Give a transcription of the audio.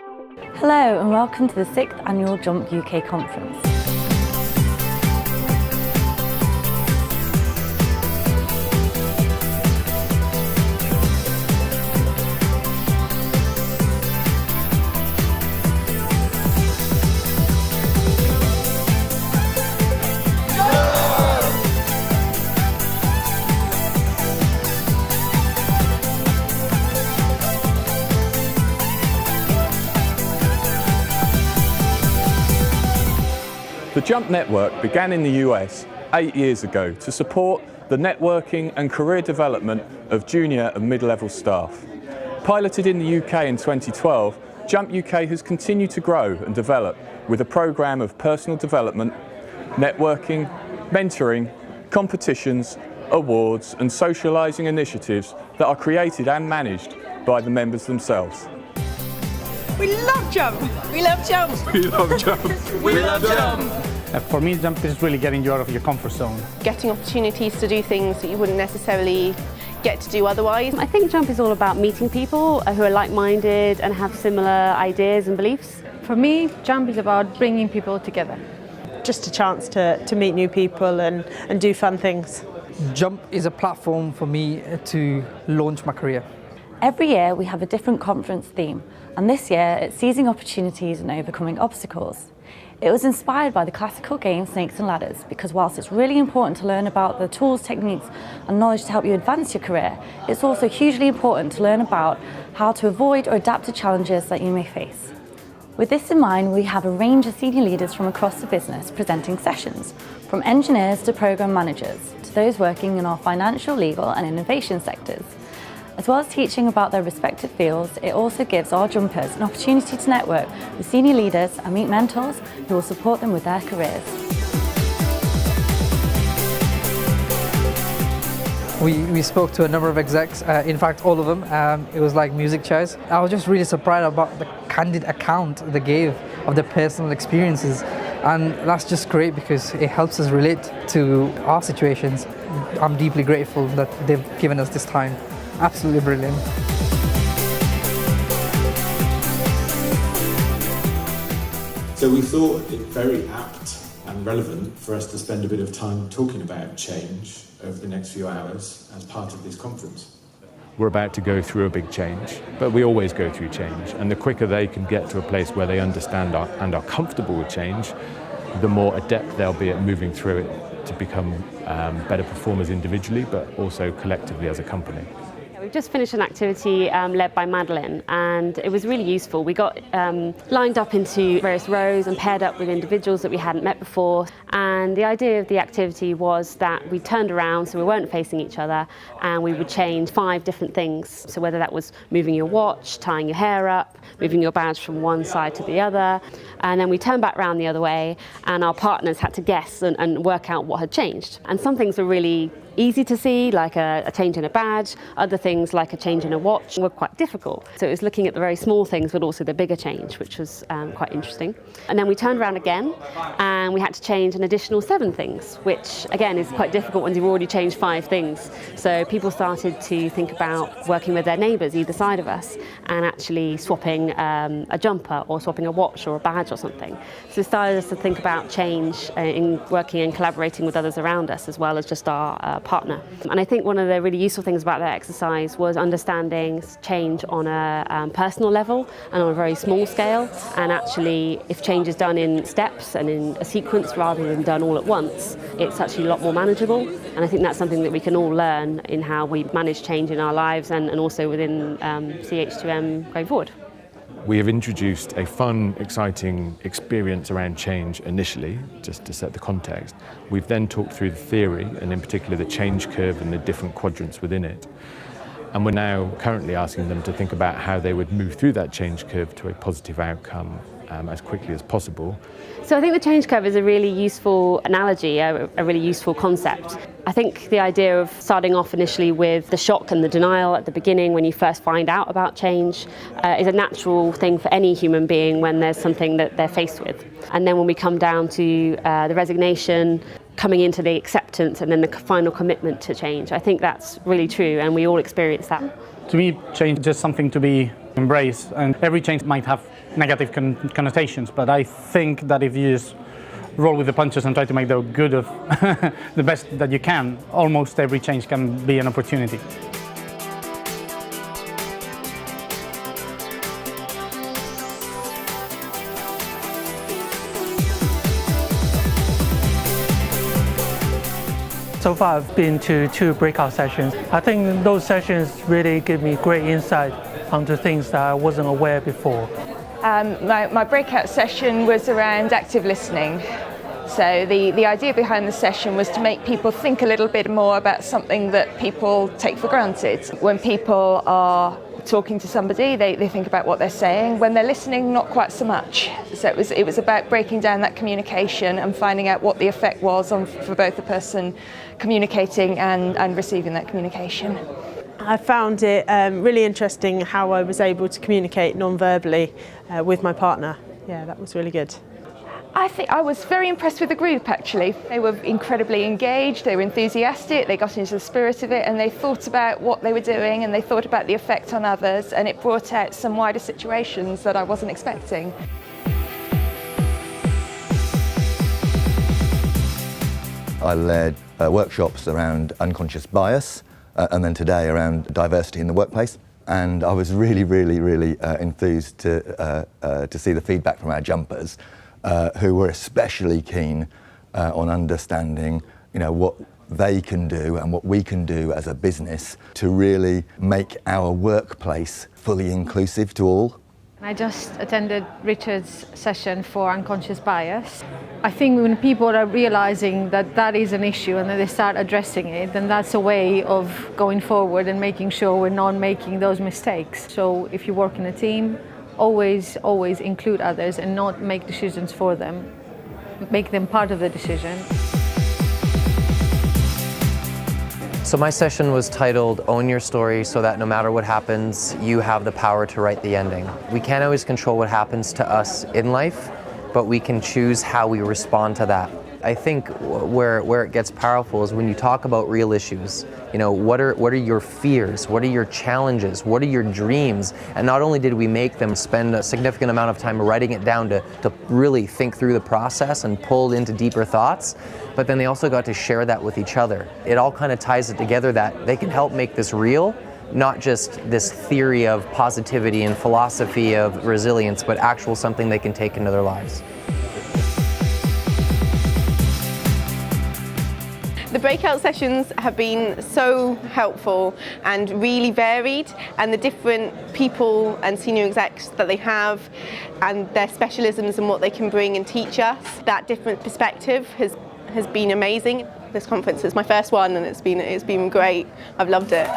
Hello and welcome to the 6th Annual JuMP UK Conference. The JuMP network began in the US 8 years ago to support the networking and career development of junior and mid-level staff. Piloted in the UK in 2012, JuMP UK has continued to grow and develop with a programme of personal development, networking, mentoring, competitions, awards and socialising initiatives that are created and managed by the members themselves. We love JuMP! We love JuMP! We love JuMP! We love JuMP! For me, JuMP is really getting you out of your comfort zone. Getting opportunities to do things that you wouldn't necessarily get to do otherwise. I think JuMP is all about meeting people who are like-minded and have similar ideas and beliefs. For me, JuMP is about bringing people together. Just a chance to meet new people and do fun things. JuMP is a platform for me to launch my career. Every year we have a different conference theme, and this year it's seizing opportunities and overcoming obstacles. It was inspired by the classical game Snakes and Ladders because whilst it's really important to learn about the tools, techniques and knowledge to help you advance your career, it's also hugely important to learn about how to avoid or adapt to challenges that you may face. With this in mind, we have a range of senior leaders from across the business presenting sessions, from engineers to programme managers, to those working in our financial, legal and innovation sectors. As well as teaching about their respective fields, it also gives our jumpers an opportunity to network with senior leaders and meet mentors who will support them with their careers. We spoke to a number of execs, in fact all of them. It was like music chairs. I was just really surprised about the candid account they gave of their personal experiences. And that's just great because it helps us relate to our situations. I'm deeply grateful that they've given us this time. Absolutely brilliant. So we thought it very apt and relevant for us to spend a bit of time talking about change over the next few hours as part of this conference. We're about to go through a big change, but we always go through change. And the quicker they can get to a place where they understand and are comfortable with change, the more adept they'll be at moving through it to become better performers individually, but also collectively as a company. We've just finished an activity led by Madeline, and it was really useful. We got lined up into various rows and paired up with individuals that we hadn't met before, and the idea of the activity was that we turned around so we weren't facing each other and we would change 5 different things. So whether that was moving your watch, tying your hair up, moving your badge from one side to the other, and then we turned back round the other way and our partners had to guess and work out what had changed. And some things were really easy to see, like a change in a badge. Other things, like a change in a watch, were quite difficult. So it was looking at the very small things, but also the bigger change, which was quite interesting. And then we turned around again, and we had to change an additional 7 things, which again is quite difficult when you've already changed 5 things. So people started to think about working with their neighbours either side of us, and actually swapping a jumper, or swapping a watch or a badge or something. So it started us to think about change in working and collaborating with others around us, as well as just our partner. And I think one of the really useful things about that exercise was understanding change on a personal level and on a very small scale, and actually if change is done in steps and in a sequence rather than done all at once, it's actually a lot more manageable. And I think that's something that we can all learn in how we manage change in our lives and also within CH2M going forward. We have introduced a fun, exciting experience around change initially, just to set the context. We've then talked through the theory, and in particular the change curve and the different quadrants within it. And we're now currently asking them to think about how they would move through that change curve to a positive outcome as quickly as possible. So I think the change curve is a really useful analogy, a really useful concept. I think the idea of starting off initially with the shock and the denial at the beginning when you first find out about change is a natural thing for any human being when there's something that they're faced with. And then when we come down to the resignation, coming into the acceptance and then the final commitment to change, I think that's really true and we all experience that. To me, change is just something to be embrace, and every change might have negative connotations, but I think that if you just roll with the punches and try to make the good of the best that you can, almost every change can be an opportunity. So far I've been to 2 breakout sessions. I think those sessions really give me great insight onto things that I wasn't aware before. My breakout session was around active listening. So the idea behind the session was to make people think a little bit more about something that people take for granted. When people are talking to somebody, they think about what they're saying. When they're listening, not quite so much. So it was about breaking down that communication and finding out what the effect was for both the person communicating and receiving that communication. I found it really interesting how I was able to communicate non-verbally with my partner. Yeah, that was really good. I think I was very impressed with the group, actually. They were incredibly engaged, they were enthusiastic, they got into the spirit of it, and they thought about what they were doing and they thought about the effect on others, and it brought out some wider situations that I wasn't expecting. I led workshops around unconscious bias, and then today around diversity in the workplace. And I was really enthused to see the feedback from our jumpers, who were especially keen on understanding, what they can do and what we can do as a business to really make our workplace fully inclusive to all. I just attended Richard's session for unconscious bias. I think when people are realizing that that is an issue and then they start addressing it, then that's a way of going forward and making sure we're not making those mistakes. So if you work in a team, always include others and not make decisions for them. Make them part of the decision. So my session was titled Own Your Story so that no matter what happens, you have the power to write the ending. We can't always control what happens to us in life, but we can choose how we respond to that. I think where it gets powerful is when you talk about real issues. What are your fears? What are your challenges? What are your dreams? And not only did we make them spend a significant amount of time writing it down to really think through the process and pull into deeper thoughts, but then they also got to share that with each other. It all kind of ties it together that they can help make this real, not just this theory of positivity and philosophy of resilience, but actual something they can take into their lives. The breakout sessions have been so helpful and really varied, and the different people and senior execs that they have and their specialisms and what they can bring and teach us, that different perspective has been amazing. This conference is my first one and it's been great. I've loved it.